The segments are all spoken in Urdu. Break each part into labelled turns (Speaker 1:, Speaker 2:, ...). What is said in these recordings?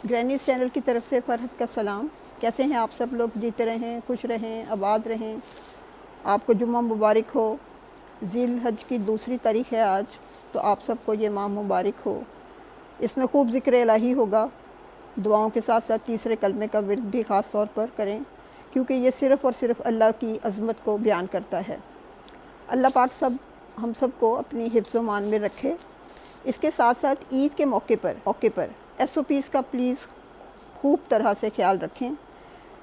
Speaker 1: گرینیز چینل کی طرف سے فرحت کا سلام۔ کیسے ہیں آپ سب لوگ؟ جیتے رہیں، خوش رہیں، آباد رہیں۔ آپ کو جمعہ مبارک ہو۔ ذی الحج کی 2 تاریخ ہے آج، تو آپ سب کو یہ ماہ مبارک ہو۔ اس میں خوب ذکر الہی ہوگا، دعاؤں کے ساتھ ساتھ تیسرے کلمے کا ورد بھی خاص طور پر کریں، کیونکہ یہ صرف اور صرف اللہ کی عظمت کو بیان کرتا ہے۔ اللہ پاک ہم سب کو اپنی حفظ و مان میں رکھے۔ اس کے ساتھ ساتھ عید کے موقع پر SOPs کا پلیز خوب طرح سے خیال رکھیں۔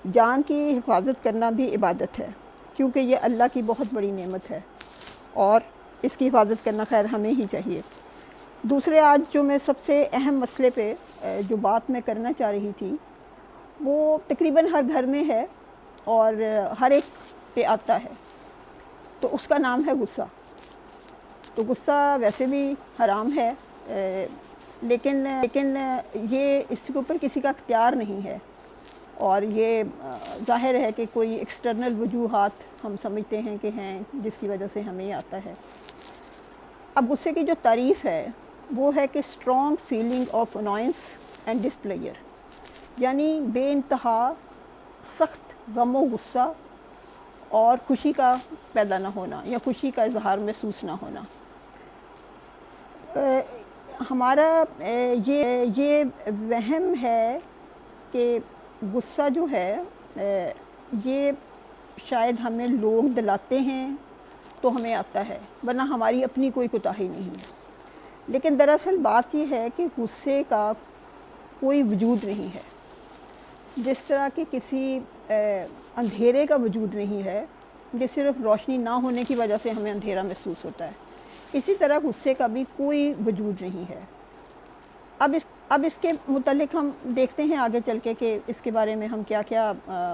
Speaker 1: جان کی حفاظت کرنا بھی عبادت ہے، کیونکہ یہ اللہ کی بہت بڑی نعمت ہے اور اس کی حفاظت کرنا خیر ہمیں ہی چاہیے۔ دوسرے، آج جو میں سب سے اہم مسئلے پہ جو بات میں کرنا چاہ رہی تھی، وہ تقریباً ہر گھر میں ہے اور ہر ایک پہ آتا ہے، تو اس کا نام ہے غصہ۔ تو غصہ ویسے بھی حرام ہے، لیکن یہ اس کے اوپر کسی کا اختیار نہیں ہے، اور یہ ظاہر ہے کہ کوئی ایکسٹرنل وجوہات ہم سمجھتے ہیں کہ ہیں جس کی وجہ سے ہمیں آتا ہے۔ اب غصے کی جو تعریف ہے وہ ہے کہ strong feeling of annoyance and displeasure, یعنی بے انتہا سخت غم و غصہ اور خوشی کا پیدا نہ ہونا یا خوشی کا اظہار محسوس نہ ہونا۔ ہمارا یہ وہم ہے کہ غصہ جو ہے یہ شاید ہمیں لوگ دلاتے ہیں تو ہمیں آتا ہے، ورنہ ہماری اپنی کوئی کوتاہی نہیں ہے۔ لیکن دراصل بات یہ ہے کہ غصے کا کوئی وجود نہیں ہے، جس طرح کہ کسی اندھیرے کا وجود نہیں ہے، یہ صرف روشنی نہ ہونے کی وجہ سے ہمیں اندھیرا محسوس ہوتا ہے، اسی طرح غصے کا بھی کوئی وجود نہیں ہے۔ اب اس کے متعلق ہم دیکھتے ہیں آگے چل کے کہ اس کے بارے میں ہم کیا کیا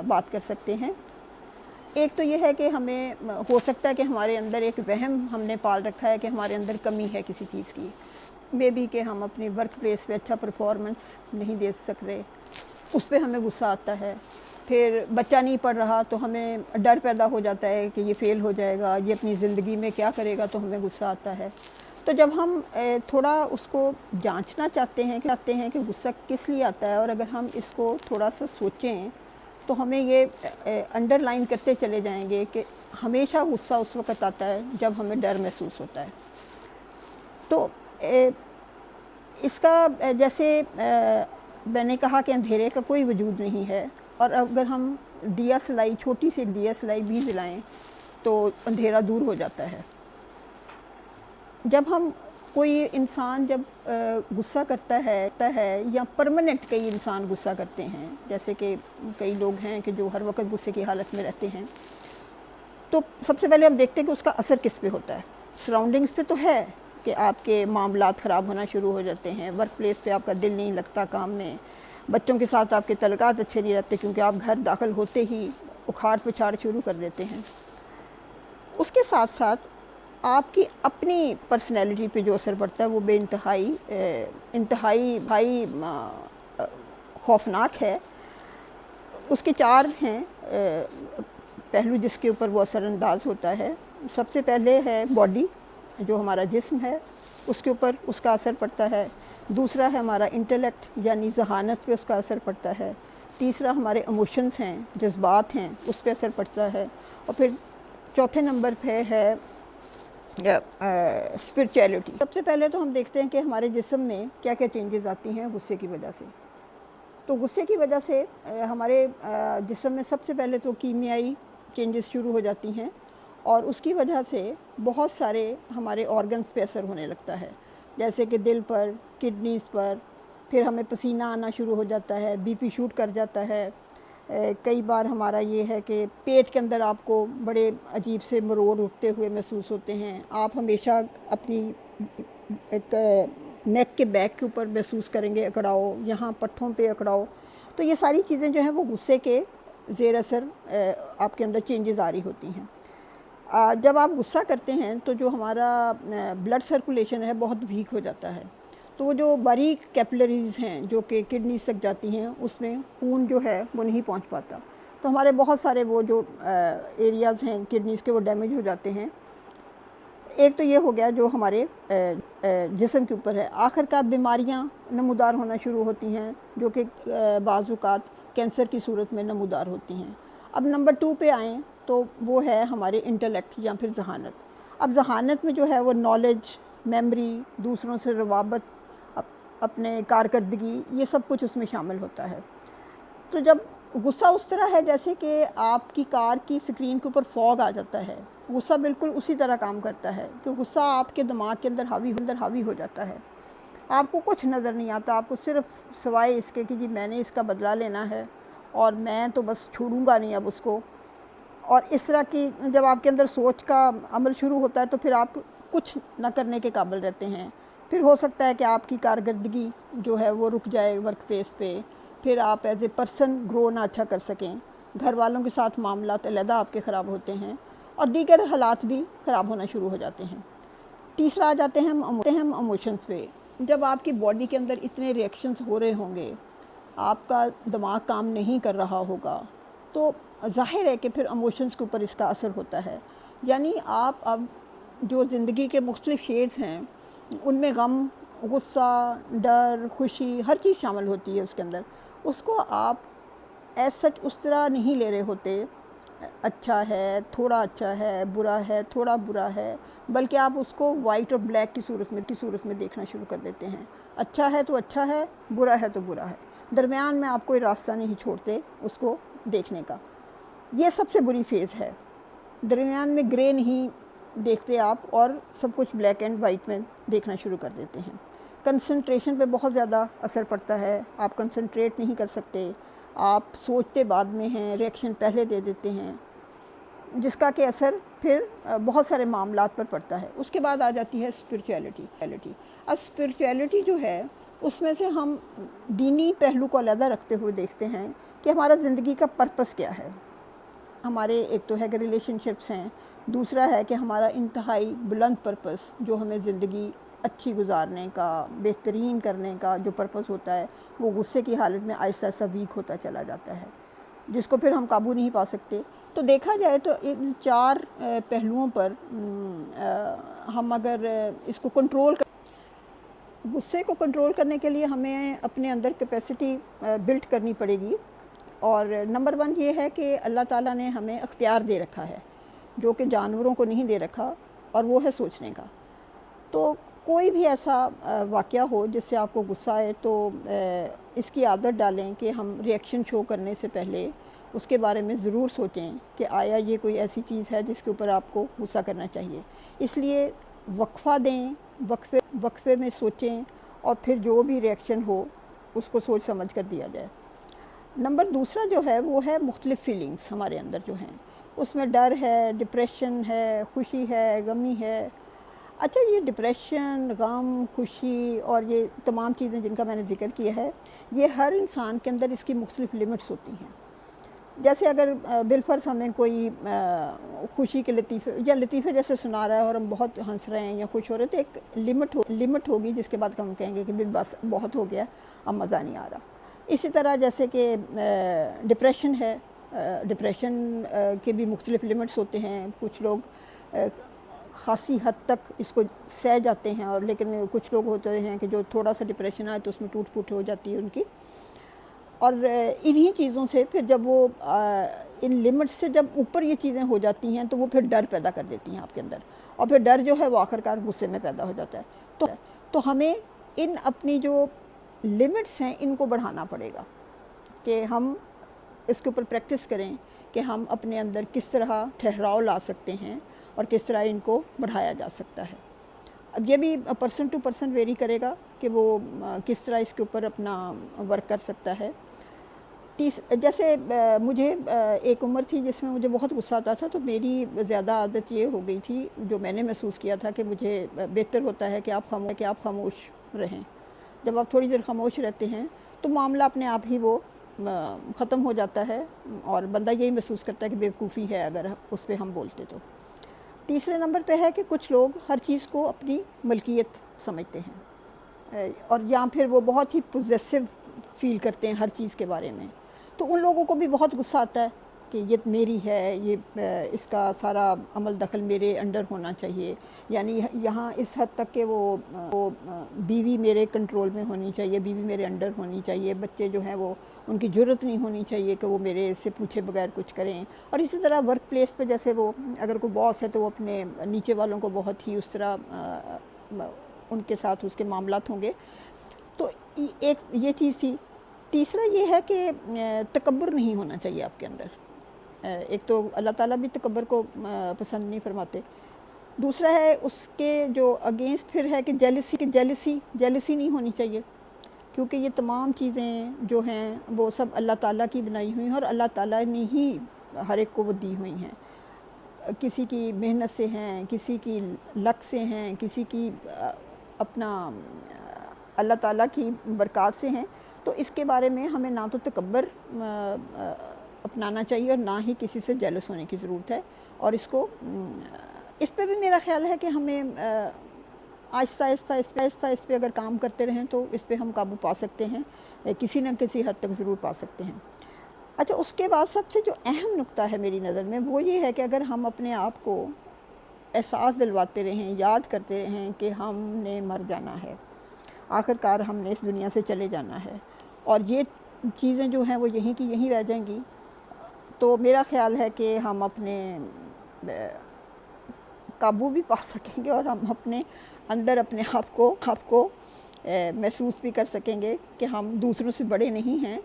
Speaker 1: بات کر سکتے ہیں۔ ایک تو یہ ہے کہ ہمیں ہو سکتا ہے کہ ہمارے اندر ایک وہم ہم نے پال رکھا ہے کہ ہمارے اندر کمی ہے کسی چیز کی، مے بی کہ ہم اپنی ورک پلیس پہ اچھا پرفارمنس نہیں دے سک رہے، اس پہ ہمیں غصہ آتا ہے۔ پھر بچہ نہیں پڑھ رہا تو ہمیں ڈر پیدا ہو جاتا ہے کہ یہ فیل ہو جائے گا، یہ اپنی زندگی میں کیا کرے گا، تو ہمیں غصہ آتا ہے۔ تو جب ہم تھوڑا اس کو جانچنا چاہتے ہیں کہ غصہ کس لیے آتا ہے، اور اگر ہم اس کو تھوڑا سا سوچیں تو ہمیں یہ انڈر لائن کرتے چلے جائیں گے کہ ہمیشہ غصہ اس وقت آتا ہے جب ہمیں ڈر محسوس ہوتا ہے۔ تو اس کا جیسے میں نے کہا کہ اندھیرے کا کوئی وجود نہیں ہے، اور اگر ہم دیا سلائی، چھوٹی سی دیا سلائی بھی جلائیں تو اندھیرا دور ہو جاتا ہے۔ جب ہم کوئی انسان جب غصہ کرتا ہے یا پرماننٹ کئی انسان غصہ کرتے ہیں، جیسے کہ کئی لوگ ہیں کہ جو ہر وقت غصے کی حالت میں رہتے ہیں، تو سب سے پہلے ہم دیکھتے ہیں کہ اس کا اثر کس پہ ہوتا ہے۔ سراؤنڈنگز پہ تو ہے کہ آپ کے معاملات خراب ہونا شروع ہو جاتے ہیں، ورک پلیس پہ آپ کا دل نہیں لگتا کام میں، بچوں کے ساتھ آپ کے تعلقات اچھے نہیں رہتے کیونکہ آپ گھر داخل ہوتے ہی اکھاڑ پچھاڑ شروع کر دیتے ہیں۔ اس کے ساتھ ساتھ آپ کی اپنی پرسنالٹی پہ جو اثر پڑتا ہے وہ بے انتہائی خوفناک ہے۔ اس کے 4 ہیں پہلو جس کے اوپر وہ اثر انداز ہوتا ہے۔ سب سے پہلے ہے باڈی، جو ہمارا جسم ہے، اس کے اوپر اس کا اثر پڑتا ہے۔ دوسرا ہے ہمارا انٹلیکٹ، یعنی ذہانت پہ اس کا اثر پڑتا ہے۔ تیسرا ہمارے ایموشنز ہیں، جذبات ہیں، اس پہ اثر پڑتا ہے۔ اور پھر چوتھے نمبر پہ ہے اسپرچویلٹی۔ سب سے پہلے تو ہم دیکھتے ہیں کہ ہمارے جسم میں کیا کیا چینجز آتی ہیں غصے کی وجہ سے۔ تو غصے کی وجہ سے ہمارے جسم میں سب سے پہلے تو کیمیائی چینجز شروع ہو جاتی ہیں، اور اس کی وجہ سے بہت سارے ہمارے آرگنز پہ اثر ہونے لگتا ہے، جیسے کہ دل پر، کڈنیز پر، پھر ہمیں پسینہ آنا شروع ہو جاتا ہے، BP شوٹ کر جاتا ہے۔ کئی بار ہمارا یہ ہے کہ پیٹ کے اندر آپ کو بڑے عجیب سے مروڑ اٹھتے ہوئے محسوس ہوتے ہیں، آپ ہمیشہ اپنی ایک نیک کے بیک کے اوپر محسوس کریں گے اکڑاؤ، یہاں پٹھوں پہ اکڑاؤ۔ تو یہ ساری چیزیں جو ہیں وہ غصے کے زیر اثر آپ کے اندر چینجز آ رہی ہوتی ہیں۔ جب آپ غصہ کرتے ہیں تو جو ہمارا بلڈ سرکولیشن ہے بہت ویک ہو جاتا ہے، تو وہ جو باریک کیپلریز ہیں جو کہ کڈنیز تک جاتی ہیں، اس میں خون جو ہے وہ نہیں پہنچ پاتا، تو ہمارے بہت سارے وہ جو ایریاز ہیں کڈنیز کے وہ ڈیمیج ہو جاتے ہیں۔ ایک تو یہ ہو گیا جو ہمارے جسم کے اوپر ہے. آخر کار بیماریاں نمودار ہونا شروع ہوتی ہیں جو کہ بعض اوقات کینسر کی صورت میں نمودار ہوتی ہیں. اب نمبر 2 پہ آئیں تو وہ ہے ہمارے انٹلیکٹ یا پھر ذہانت. اب ذہانت میں جو ہے وہ نالج، میموری، دوسروں سے روابط، اپنے کارکردگی، یہ سب کچھ اس میں شامل ہوتا ہے. تو جب غصہ اس طرح ہے جیسے کہ آپ کی کار کی سکرین کے اوپر فوگ آ جاتا ہے، غصہ بالکل اسی طرح کام کرتا ہے کہ غصہ آپ کے دماغ کے اندر حاوی ہو جاتا ہے. آپ کو کچھ نظر نہیں آتا، آپ کو صرف سوائے اس کے کہ جی میں نے اس کا بدلہ لینا ہے اور میں تو بس چھوڑوں گا نہیں اب اس کو. اور اس طرح کی جب آپ کے اندر سوچ کا عمل شروع ہوتا ہے تو پھر آپ کچھ نہ کرنے کے قابل رہتے ہیں. پھر ہو سکتا ہے کہ آپ کی کارکردگی جو ہے وہ رک جائے ورک پلیس پہ، پھر آپ ایز اے پرسن گرو نہ اچھا کر سکیں، گھر والوں کے ساتھ معاملات علیحدہ آپ کے خراب ہوتے ہیں اور دیگر حالات بھی خراب ہونا شروع ہو جاتے ہیں. تیسرا آ جاتے ہیں ہم ایموشنز پہ. جب آپ کی باڈی کے اندر اتنے ریئیکشنز ہو رہے ہوں گے، آپ کا دماغ کام نہیں کر رہا ہوگا، تو ظاہر ہے کہ پھر ایموشنز کے اوپر اس کا اثر ہوتا ہے. یعنی آپ اب جو زندگی کے مختلف شیڈز ہیں ان میں غم، غصہ، ڈر، خوشی، ہر چیز شامل ہوتی ہے اس کے اندر. اس کو آپ ایز سچ اس طرح نہیں لے رہے ہوتے اچھا ہے، تھوڑا اچھا ہے، برا ہے، تھوڑا برا ہے، بلکہ آپ اس کو وائٹ اور بلیک کی صورت میں دیکھنا شروع کر دیتے ہیں. اچھا ہے تو اچھا ہے، برا ہے تو برا ہے، درمیان میں آپ کوئی راستہ نہیں چھوڑتے اس کو دیکھنے کا. یہ سب سے بری فیز ہے. درمیان میں گرے نہیں دیکھتے آپ اور سب کچھ بلیک اینڈ وائٹ میں دیکھنا شروع کر دیتے ہیں. کنسنٹریشن پہ بہت زیادہ اثر پڑتا ہے. آپ کنسنٹریٹ نہیں کر سکتے، آپ سوچتے بعد میں ہیں، ریئیکشن پہلے دے دیتے ہیں، جس کا کہ اثر پھر بہت سارے معاملات پر پڑتا ہے. اس کے بعد آ جاتی ہے اسپرچویلٹی. اب اسپرچویلٹی جو ہے اس میں سے ہم دینی پہلو کو علیحدہ رکھتے ہوئے دیکھتے ہیں کہ ہمارا زندگی کا پرپس کیا ہے. ہمارے ایک تو ہے کہ ریلیشن شپس ہیں، دوسرا ہے کہ ہمارا انتہائی بلند پرپس جو ہمیں زندگی اچھی گزارنے کا، بہترین کرنے کا جو پرپس ہوتا ہے وہ غصے کی حالت میں آہستہ آہستہ ویک ہوتا چلا جاتا ہے، جس کو پھر ہم قابو نہیں پا سکتے. تو دیکھا جائے تو ان 4 پہلوؤں پر ہم اگر اس کو غصے کو کنٹرول کرنے کے لیے ہمیں اپنے اندر کیپیسٹی بلڈ کرنی پڑے گی. اور نمبر 1 یہ ہے کہ اللہ تعالیٰ نے ہمیں اختیار دے رکھا ہے جو کہ جانوروں کو نہیں دے رکھا، اور وہ ہے سوچنے کا. تو کوئی بھی ایسا واقعہ ہو جس سے آپ کو غصہ آئے تو اس کی عادت ڈالیں کہ ہم ریئیکشن شو کرنے سے پہلے اس کے بارے میں ضرور سوچیں کہ آیا یہ کوئی ایسی چیز ہے جس کے اوپر آپ کو غصہ کرنا چاہیے. اس لیے وقفہ دیں، وقفے میں سوچیں اور پھر جو بھی ریئیکشن ہو اس کو سوچ سمجھ کر دیا جائے. نمبر 2 جو ہے وہ ہے مختلف فیلنگز ہمارے اندر جو ہیں. اس میں ڈر ہے، ڈپریشن ہے، خوشی ہے، غمی ہے. اچھا، یہ ڈپریشن، غم، خوشی اور یہ تمام چیزیں جن کا میں نے ذکر کیا ہے، یہ ہر انسان کے اندر اس کی مختلف لمٹس ہوتی ہیں. جیسے اگر بالفرض ہمیں کوئی خوشی کے لطیفے جیسے سنا رہا ہے اور ہم بہت ہنس رہے ہیں یا خوش ہو رہے ہیں، تو ایک لمٹ ہوگی جس کے بعد ہم کہیں گے کہ بس بہت ہو گیا، اب مزہ نہیں آ رہا. اسی طرح جیسے کہ ڈپریشن ہے، ڈپریشن کے بھی مختلف لمٹس ہوتے ہیں. کچھ لوگ خاصی حد تک اس کو سہ جاتے ہیں، اور لیکن کچھ لوگ ہوتے ہیں کہ جو تھوڑا سا ڈپریشن آئے تو اس میں ٹوٹ پھوٹ ہو جاتی ہے ان کی. اور انہی چیزوں سے پھر جب وہ ان لمٹ سے جب اوپر یہ چیزیں ہو جاتی ہیں تو وہ پھر ڈر پیدا کر دیتی ہیں آپ کے اندر، اور پھر ڈر جو ہے وہ آخر کار غصے میں پیدا ہو جاتا ہے. تو ہمیں ان اپنی جو لمٹس ہیں ان کو بڑھانا پڑے گا کہ ہم اس کے اوپر پریکٹس کریں کہ ہم اپنے اندر کس طرح ٹھہراؤ لا سکتے ہیں اور کس طرح ان کو بڑھایا جا سکتا ہے. اب یہ بھی پرسن ٹو پرسن ویری کرے گا کہ وہ کس طرح اس کے اوپر اپنا ورک کر سکتا ہے. جیسے مجھے ایک عمر تھی جس میں مجھے بہت غصہ آتا تھا، تو میری زیادہ عادت یہ ہو گئی تھی، جو میں نے محسوس کیا تھا کہ مجھے بہتر ہوتا ہے کہ آپ خاموش رہیں. جب آپ تھوڑی دیر خاموش رہتے ہیں تو معاملہ اپنے آپ ہی وہ ختم ہو جاتا ہے، اور بندہ یہی محسوس کرتا ہے کہ بیوقوفی ہے اگر اس پہ ہم بولتے. تو تیسرے نمبر پہ ہے کہ کچھ لوگ ہر چیز کو اپنی ملکیت سمجھتے ہیں، اور یا پھر وہ بہت ہی پوزیسو فیل کرتے ہیں ہر چیز کے بارے میں. تو ان لوگوں کو بھی بہت غصہ آتا ہے کہ یہ میری ہے، یہ اس کا سارا عمل دخل میرے انڈر ہونا چاہیے، یعنی یہاں اس حد تک کہ وہ بیوی میرے کنٹرول میں ہونی چاہیے، بیوی میرے انڈر ہونی چاہیے، بچے جو ہیں وہ ان کی جرت نہیں ہونی چاہیے کہ وہ میرے سے پوچھے بغیر کچھ کریں۔ اور اسی طرح ورک پلیس پہ جیسے وہ اگر کوئی باس ہے تو وہ اپنے نیچے والوں کو بہت ہی اس طرح ان کے ساتھ اس کے معاملات ہوں گے۔ تو ایک یہ چیز تھی۔ تیسرا یہ ہے کہ تکبر نہیں ہونا چاہیے آپ کے اندر۔ ایک تو اللہ تعالیٰ بھی تکبر کو پسند نہیں فرماتے۔ دوسرا ہے اس کے جو اگینسٹ پھر ہے کہ جیلسی نہیں ہونی چاہیے، کیونکہ یہ تمام چیزیں جو ہیں وہ سب اللہ تعالیٰ کی بنائی ہوئی ہیں اور اللہ تعالیٰ نے ہی ہر ایک کو وہ دی ہوئی ہیں۔ کسی کی محنت سے ہیں، کسی کی لک سے ہیں، کسی کی اپنا اللہ تعالیٰ کی برکات سے ہیں۔ تو اس کے بارے میں ہمیں نہ تو تکبر اپنانا چاہیے اور نہ ہی کسی سے جیلس ہونے کی ضرورت ہے۔ اور اس پہ بھی میرا خیال ہے کہ ہمیں آہستہ آہستہ اس پہ اگر کام کرتے رہیں تو اس پہ ہم قابو پا سکتے ہیں، کسی نہ کسی حد تک ضرور پا سکتے ہیں۔ اچھا، اس کے بعد سب سے جو اہم نقطہ ہے میری نظر میں وہ یہ ہے کہ اگر ہم اپنے آپ کو احساس دلواتے رہیں، یاد کرتے رہیں کہ ہم نے مر جانا ہے، آخر کار ہم نے اس دنیا سے چلے جانا ہے اور یہ چیزیں جو ہیں وہ یہیں کی یہیں رہ جائیں گی، تو میرا خیال ہے کہ ہم اپنے قابو بھی پا سکیں گے اور ہم اپنے اندر اپنے آپ کو محسوس بھی کر سکیں گے کہ ہم دوسروں سے بڑے نہیں ہیں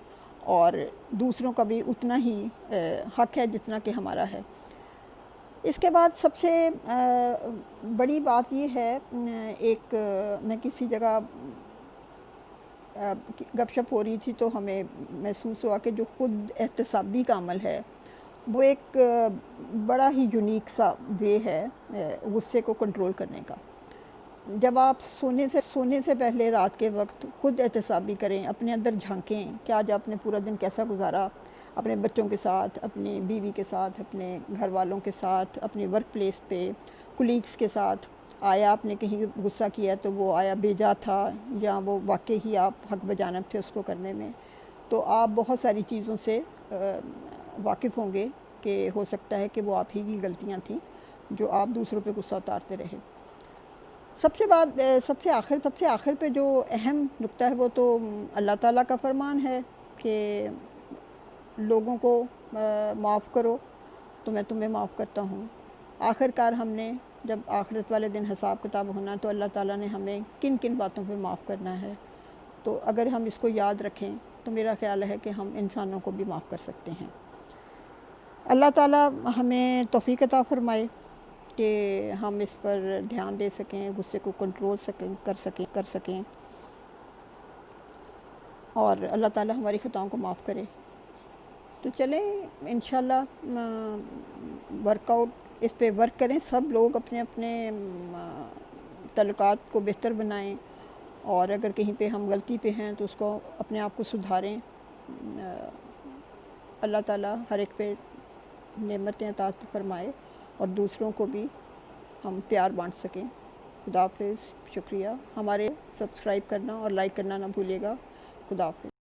Speaker 1: اور دوسروں کا بھی اتنا ہی حق ہے جتنا کہ ہمارا ہے۔ اس کے بعد سب سے بڑی بات یہ ہے، ایک میں کسی جگہ گپ شپ ہو رہی تھی تو ہمیں محسوس ہوا کہ جو خود احتسابی کا عمل ہے وہ ایک بڑا ہی یونیک سا وے ہے غصے کو کنٹرول کرنے کا۔ جب آپ سونے سے پہلے رات کے وقت خود احتسابی کریں، اپنے اندر جھانکیں کہ آج آپ نے پورا دن کیسا گزارا، اپنے بچوں کے ساتھ، اپنی بیوی کے ساتھ، اپنے گھر والوں کے ساتھ، اپنی ورک پلیس پہ کولیگز کے ساتھ، آیا آپ نے کہیں غصہ کیا تو وہ آیا بیجا تھا یا وہ واقعی ہی آپ حق بجانب تھے اس کو کرنے میں، تو آپ بہت ساری چیزوں سے واقف ہوں گے کہ ہو سکتا ہے کہ وہ آپ ہی کی غلطیاں تھیں جو آپ دوسروں پہ غصہ اتارتے رہے۔ سب سے آخر پہ جو اہم نقطہ ہے وہ تو اللہ تعالیٰ کا فرمان ہے کہ لوگوں کو معاف کرو تو میں تمہیں معاف کرتا ہوں۔ آخر کار ہم نے جب آخرت والے دن حساب کتاب ہونا تو اللہ تعالیٰ نے ہمیں کن کن باتوں پہ معاف کرنا ہے، تو اگر ہم اس کو یاد رکھیں تو میرا خیال ہے کہ ہم انسانوں کو بھی معاف کر سکتے ہیں۔ اللہ تعالیٰ ہمیں توفیق عطا فرمائے کہ ہم اس پر دھیان دے سکیں، غصے کو کنٹرول کر سکیں اور اللہ تعالیٰ ہماری خطاؤں کو معاف کرے۔ تو چلیں انشاءاللہ ورک آؤٹ اس پہ ورک کریں، سب لوگ اپنے اپنے تعلقات کو بہتر بنائیں اور اگر کہیں پہ ہم غلطی پہ ہیں تو اس کو اپنے آپ کو سدھاریں۔ اللہ تعالیٰ ہر ایک پہ نعمتیں عطا فرمائے اور دوسروں کو بھی ہم پیار بانٹ سکیں۔ خدا حافظ، شکریہ۔ ہمارے سبسکرائب کرنا اور لائک کرنا نہ بھولیے گا۔ خدا حافظ۔